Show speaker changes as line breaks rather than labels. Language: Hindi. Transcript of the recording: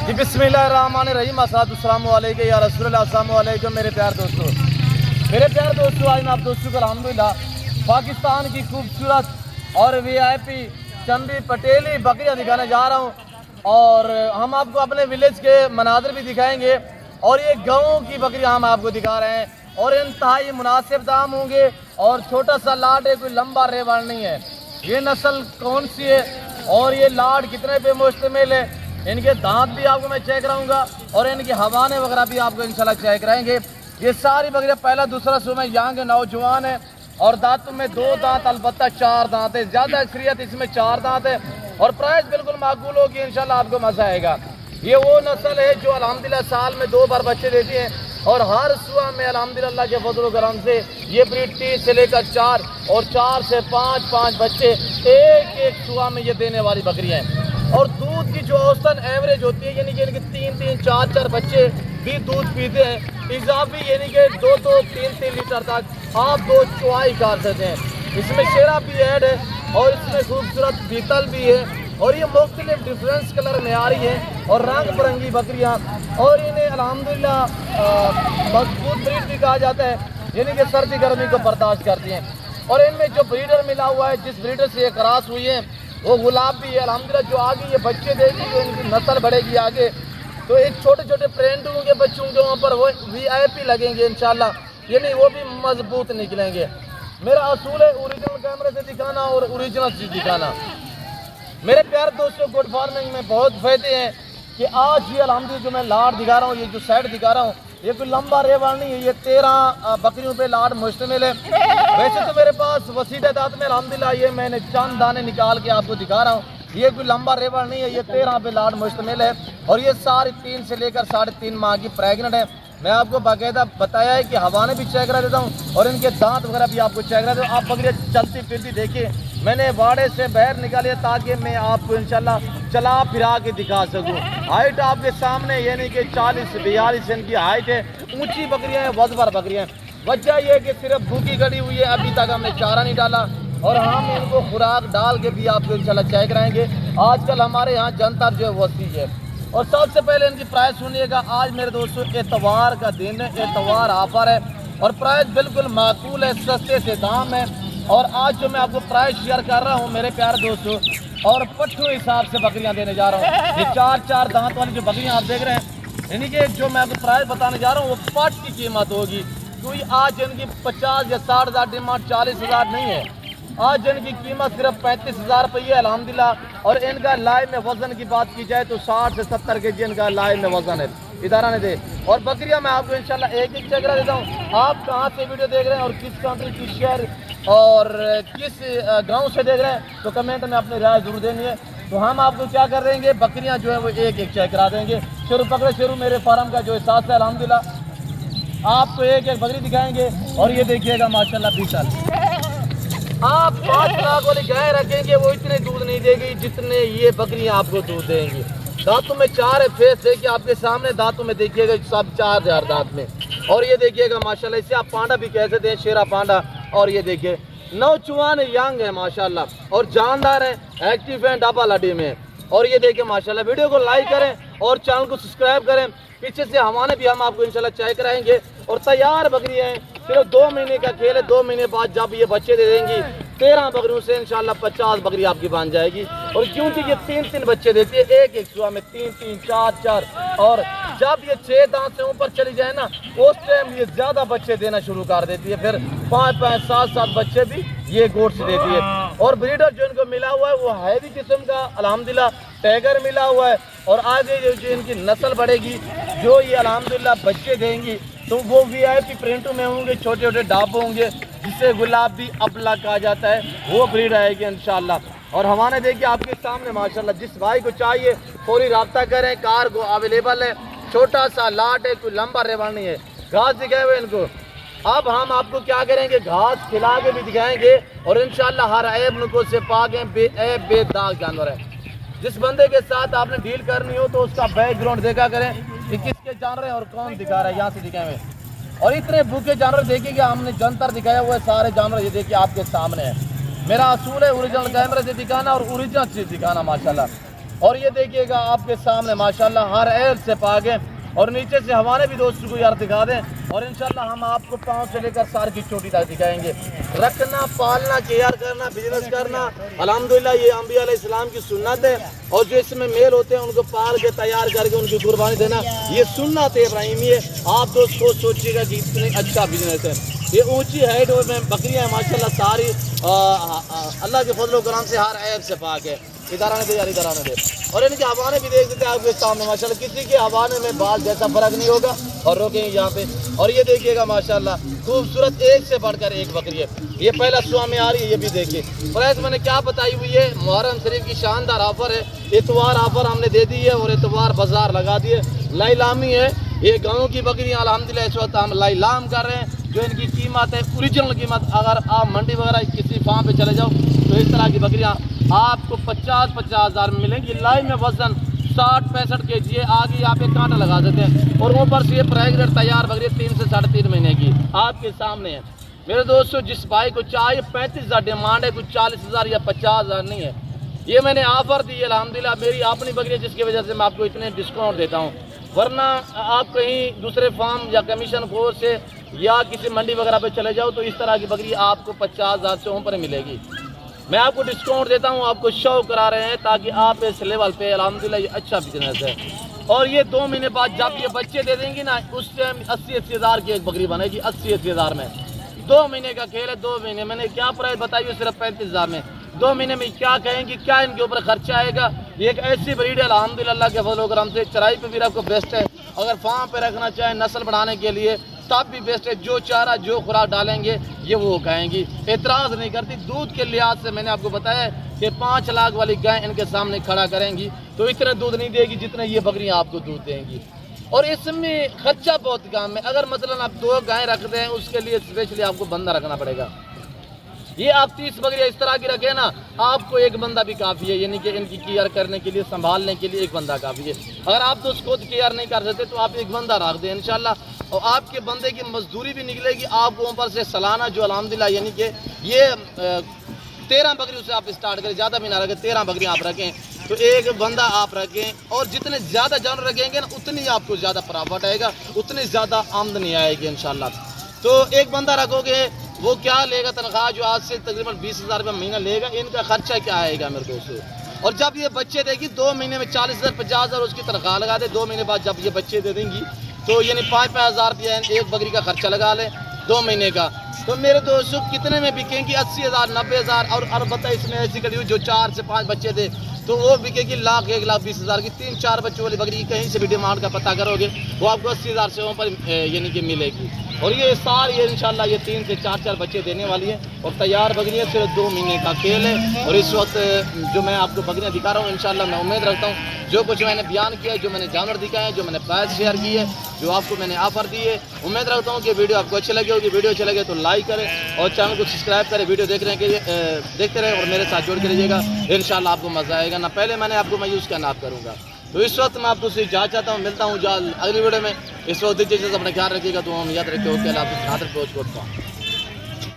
जी बिस्मिल्लाहिर्रहमानिर्रहीम अस्सलामु अलैकुम या रसूलल्लाह। अस्सलामु अलैकुम मेरे प्यार दोस्तों। आज मैं आप दोस्तों को अल्हम्दुलिल्लाह पाकिस्तान की खूबसूरत और वीआईपी चंबी पटेली बकरियां दिखाने जा रहा हूं और हम आपको अपने विलेज के मनाज़िर भी दिखाएंगे और ये गाँव की बकरियां हम आपको दिखा रहे हैं और इंतहाई मुनासिब दाम होंगे और छोटा सा लाड है, कोई लंबा रेवाड़ नहीं है। ये नस्ल कौन सी है और ये लाड कितने पे मुश्तमिल है, इनके दांत भी आपको मैं चेक कराऊंगा और इनके हवाने वगैरह भी आपको इंशाल्लाह चेक कराएंगे। ये सारी बकरियां पहला दूसरा सुबह यहाँ के नौजवान है और दांतों में 2 दांत अलबत्ता 4 दांत है, ज़्यादा अक्सरियत इसमें 4 दांत है और प्राइस बिल्कुल माकूल होगी, इंशाल्लाह आपको मज़ा आएगा। ये वो नस्ल है जो अल्हम्दुलिल्लाह साल में 2 बार बच्चे देती है और हर सुबह में अल्हम्दुलिल्लाह के फजल करम से ये ब्रीड 30 से लेकर 4 और 4 से 5 बच्चे एक सुबह में ये देने वाली बकरियाँ हैं। और दूध की जो औसतन एवरेज होती है यानी कि इनके 3 4 बच्चे भी दूध पीते हैं, इजाफी यानी कि 2 3 लीटर तक आप 2 चुआई कर सकते हैं। इसमें शेरा भी ऐड है और इसमें खूबसूरत बीतल भी है और ये मुख्तलिफ डिफरेंस कलर में आ रही है और रंग बिरंगी बकरियाँ और इन्हें अल्हम्दुलिल्लाह मजबूत ब्रीड भी कहा जाता है, यानी कि सर्दी गर्मी को बर्दाश्त करती हैं। और इनमें जो ब्रीडर मिला हुआ है, जिस ब्रीडर से ये क्रॉस हुई है वो गुलाब भी है अल्हम्दुलिल्लाह। जो आगे ये बच्चे देगी, जो इनकी नस्ल बढ़ेगी आगे, तो एक छोटे प्रिंट होंगे बच्चों के वहाँ पर वो VIP लगेंगे इंशाल्लाह, यानी वो भी मजबूत निकलेंगे। मेरा असूल है ओरिजिनल कैमरे से दिखाना और ओरिजिनल चीज़ दिखाना। मेरे प्यारे दोस्तों, गुड फार्मिंग में बहुत फायदे हैं कि आज ये अल्हम्दुलिल्लाह जो मैं लाड दिखा रहा हूँ, ये जो सेट दिखा रहा हूँ, ये कोई लंबा रेवाड़ नहीं है, ये 13 बकरियों पे लाड मुश्तमिल है। वैसे तो मेरे पास वसी तादाद में अल्हम्दुलिल्लाह ये मैंने चंद दाने निकाल के आपको दिखा रहा हूँ, ये कोई लंबा रेवाड़ नहीं है, ये 13 पे लाड मुश्तमिल है और ये सारी 3 से लेकर 3.5 माह की प्रेगनेंट है। मैं आपको बाकायदा बताया है कि हवाने भी चेक करा देता हूँ और इनके दांत वगैरह भी आपको चेक करा देता हूँ। आप बकरियाँ चलती फिरती देखिए, मैंने वाड़े से बाहर निकाले ताकि मैं आपको इंशाल्लाह चला फिरा के दिखा सकूँ। हाइट आपके सामने यानी कि 40-42 इनकी हाइट है। ऊंची बकरियाँ हैं, वजबर बकरियाँ हैं। वजह यह है कि सिर्फ भूखी खड़ी हुई है, अभी तक हमने चारा नहीं डाला और हम इनको खुराक डाल के भी आपको इंशाल्लाह चेक कराएंगे। आजकल हमारे यहाँ जनता जो है वसी है। और सबसे पहले इनकी प्राइस सुनिएगा। आज मेरे दोस्तों एतवार का दिन है, एतवार ऑफर है और प्राइस बिल्कुल माकूल है, सस्ते से दाम है। और आज जो मैं आपको प्राइस शेयर कर रहा हूँ मेरे प्यारे दोस्तों, और पट्ठू हिसाब से बकरियाँ देने जा रहा हूँ। ये 4 दांत वाली जो बकरियाँ आप देख रहे हैं, यानी कि जो मैं आपको प्राइस बताने जा रहा हूँ वो पट की कीमत होगी, क्योंकि आज इनकी 50 या 60 हज़ार डिमांड, 40 हज़ार नहीं है। आज इनकी कीमत सिर्फ 35 हज़ार रुपये है अल्हम्दुलिल्लाह। और इनका लाइव में वजन की बात की जाए तो 60 से 70 के जी इनका लाइव में वजन है, इदारा ने दे। और बकरियां मैं आपको इंशाल्लाह एक चेक करा देता हूँ। आप कहाँ से वीडियो देख रहे हैं और किस कंट्री, किस शहर और किस गांव से देख रहे हैं, तो कमेंट में अपनी राय जरूर देनी है। तो हम आपको क्या कर देंगे, बकरियाँ जो है वो एक चेक करा देंगे। शुरू पकड़े शुरू मेरे फार्म का जो एहसास है अल्हम्दुलिल्लाह, आपको एक बकरी दिखाएंगे और ये देखिएगा माशाल्लाह बीतल। आप 5 लाख वाली गाय रखेंगे वो इतने दूध नहीं देगी जितने ये बकरियां आपको दूध देंगी। दांतों में 4 है, फेस देखिए आपके सामने, दांतों में देखिएगा सब 4000 दांत में। और ये देखिएगा माशाल्लाह, इसे आप पांडा भी कह सकते हैं, शेरा पांडा। और ये देखिए नौजवान यंग है माशाल्लाह और जानदार है, एक्टिव है, डबल हड्डी में। और ये देखिए माशाल्लाह, वीडियो को लाइक करें और चैनल को सब्सक्राइब करें। पीछे से हमारे भी हम आपको इंशाल्लाह चेक कराएंगे। और तैयार बकरियां हैं, सिर्फ 2 महीने का खेल है। 2 महीने बाद जब ये बच्चे दे देंगी 13 बकरियों से इंशाल्लाह 50 बकरी आपकी बन जाएगी। और क्योंकि ये 3 बच्चे देती है, एक सुबह में 3 4 और जब ये 6 दांत से ऊपर चली जाए ना, उस टाइम ये ज्यादा बच्चे देना शुरू कर देती है। फिर 5 7 बच्चे भी ये गोट से देती है। और ब्रीडर जो इनको मिला हुआ है वो हैवी किस्म का अल्हम्दुलिल्लाह टाइगर मिला हुआ है। और आगे जो इनकी नस्ल बढ़ेगी, जो ये अल्हम्दुलिल्लाह बच्चे देंगी, तो वो VIP प्रिंटों में होंगे, छोटे डाब होंगे, जिसे गुलाबी अपला कहा जाता है, वो ब्रीड आएगी इंशाल्लाह। और हमारे देखिए आपके सामने माशाल्लाह, जिस भाई को चाहिए फौरी रब्ता करें, कार को अवेलेबल है। छोटा सा लाट है, कोई लंबा रेवाड़ नहीं है। घास दिखाए हुए इनको। अब हम आपको क्या करेंगे, घास खिला के भी दिखाएंगे और इंशाल्लाह हर ऐब नुको से पाक है, बेऐब बेदाग जानवर है। जिस बंदे के साथ आपने डील करनी हो तो उसका बैकग्राउंड देखा करें कि किसके जानवर है और कौन दिखा रहा है, यहाँ से दिखाए हुए। और इतने भूखे जानवर देखिए, हमने जंतर दिखाया हुआ है, सारे जानवर ये देखिए आपके सामने है। मेरा असूल है ओरिजिनल कैमरे से दिखाना और ओरिजिनल चीज़ दिखाना माशाल्लाह। और ये देखिएगा आपके सामने माशाल्लाह हर ऐब से पाक है। और नीचे से हमारे भी दोस्तों को यार दिखा दें, और इंशाल्लाह हम आपको पाँव से लेकर सार की चोटी तक दिखाएंगे। रखना, पालना, केयर करना, बिजनेस करना अल्हम्दुलिल्लाह ये अंबिया अलैहिस्सलाम की सुन्नत है। और जो इसमें मेल होते हैं उनको पाल के तैयार करके उनकी कुर्बानी देना ये सुन्नत इब्राहिमी है। आप दोस्त को सोचिएगा कि इतनी अच्छा बिजनेस है। ये ऊंची हाइट में बकरियाँ माशाल्लाह सारी अल्लाह के फजल करम से हर ऐब से पाक है। इधर आने दे यार, इधर आने दे। और इनके हवाने भी देख देते हैं आपके सामने माशाल्लाह, किसी के हवाने में बाल जैसा फर्क नहीं होगा। और रोकेंगे यहाँ पे, और ये देखिएगा माशाल्लाह खूबसूरत एक से बढ़कर एक बकरी है। ये पहला सुआ में आ रही है, ये भी देखिए। प्राइस मैंने क्या बताई हुई है, मुहर्रम शरीफ की शानदार ऑफर है। इतवार ऑफर हमने दे दी है और इतवार बाजार लगा दिए। लाइलामी है, ये गाँव की बकरियाँ अल्हम्दुलिल्लाह इस वक्त हम लाइलाम कर रहे हैं। जो इनकी कीमत है ओरिजिनल कीमत, अगर आप मंडी वगैरह किसी फार्म पे चले जाओ तो इस तरह की बकरियाँ आपको 50-50 हज़ार में मिलेंगी। लाइव में वजन 60-65 kg है। आगे यहाँ पे कांटा लगा देते हैं और ऊपर से ये प्राइस रेट तैयार बकरी 3 से 3.5 महीने की आपके सामने है। मेरे दोस्तों जिस भाई को चाहिए 35,000 डिमांड है, कुछ 40,000 या 50,000 नहीं है। ये मैंने ऑफर दी है अल्हम्दुलिल्लाह, मेरी अपनी बकरी है जिसकी वजह से मैं आपको इतने डिस्काउंट देता हूँ। वरना आप कहीं दूसरे फार्म या कमीशन फोर्स से या किसी मंडी वगैरह पे चले जाओ तो इस तरह की बकरी आपको 50,000 से ऊपर मिलेगी। मैं आपको डिस्काउंट देता हूँ, आपको शो करा रहे हैं ताकि आप इस लेवल पे अल्हम्दुलिल्लाह ये अच्छा बिजनेस है। और ये 2 महीने बाद जब ये बच्चे दे देंगी ना, उस टाइम 80-80 हज़ार की एक बकरी बनेगी। 80-80 हज़ार में 2 महीने का खेल है। 2 महीने मैंने क्या प्राइस बताई है, सिर्फ 35,000 में। 2 महीने में क्या कहेंगी, क्या इनके ऊपर खर्चा आएगा। ये एक ऐसी ब्रीड है अल्हम्दुलिल्लाह के फजल करम से, चराई पे भी आपको बेस्ट है। अगर फार्म पे रखना चाहें नस्ल बढ़ाने के लिए तब भी बेस्ट है। जो चारा जो खुराक डालेंगे ये वो खाएंगी, एतराज़ नहीं करती। दूध के लिहाज से मैंने आपको बताया कि 5 लाख वाली गाय इनके सामने खड़ा करेंगी तो इतना दूध नहीं देगी जितना ये बकरियां आपको दूध देंगी। और इसमें खर्चा बहुत कम है। अगर मतलब आप 2 गाय रखते हैं उसके लिए स्पेशली आपको बंदा रखना पड़ेगा। ये आप 30 बकरियां इस तरह की रखे ना, आपको एक बंदा भी काफ़ी है, यानी कि इनकी केयर करने के लिए, संभालने के लिए एक बंदा काफ़ी है। अगर आप तो उसको केयर नहीं कर सकते तो आप एक बंदा रख दें इंशाल्लाह, और आपके बंदे की मजदूरी भी निकलेगी। आपको ऊपर से सालाना जो अल्हम्दुलिल्लाह यानी कि ये 13 बकरी से आप स्टार्ट करें, ज़्यादा भी ना रखें, 13 बकरियाँ आप रखें तो एक बंदा आप रखें। और जितने ज़्यादा जानवर रखेंगे ना उतनी आपको ज़्यादा प्रॉफिट आएगा, उतनी ज़्यादा आमदनी आएगी इंशाल्लाह। तो एक बंदा रखोगे वो क्या लेगा तनख्वाह, जो आज से तकरीबन 20,000 रुपये महीना लेगा, इनका खर्चा क्या आएगा मेरे दोस्तों। और जब ये बच्चे देगी 2 महीने में 40,000 50,000 उसकी तनख्वाह लगा दे। 2 महीने बाद जब ये बच्चे दे देंगी तो यानी 5-5 हज़ार रुपया एक बकरी का खर्चा लगा ले 2 महीने का। तो मेरे दोस्तों कितने में बिकेंगी, 80,000 90,000। और बताइए इसमें ऐसी कड़ी हुई जो 4 से 5 बच्चे दे तो वो बिकेगी 1,20,000 की। 3-4 बच्चों वाली बकरी की कहीं से भी डिमांड का पता करोगे वो आपको 80,000 से ऊपर यानी कि मिलेगी। और ये साल ये इंशाल्लाह ये 3 से 4 बच्चे देने वाली है। और तैयार बकरियाँ सिर्फ 2 महीने का खेल है। और इस वक्त जो मैं आपको बकरियाँ दिखा रहा हूँ इंशाल्लाह मैं उम्मीद रखता हूँ जो कुछ मैंने बयान किया है, जो मैंने जानवर दिखाए हैं, जो मैंने प्राइस शेयर की है, जो आपको मैंने ऑफर दी है, उम्मीद रखता हूँ कि वीडियो आपको अच्छी लगी होगी। वीडियो अच्छी लगे तो लाइक करें और चैनल को सब्सक्राइब करें। वीडियो देखने के लिए देखते रहें और मेरे साथ जोड़ के रहिएगा, इंशाल्लाह आपको मज़ा आएगा। ना पहले मैंने आपको मायूस करना आप करूँगा। तो इस वक्त मैं आपको इजाज़त चाहता हूँ, मिलता हूँ अगली वीडियो में। इस वक्त दीजिए अपना ख्याल रखिएगा, तो हम याद रखिए। ओके, अल्लाह हाथ पहुँच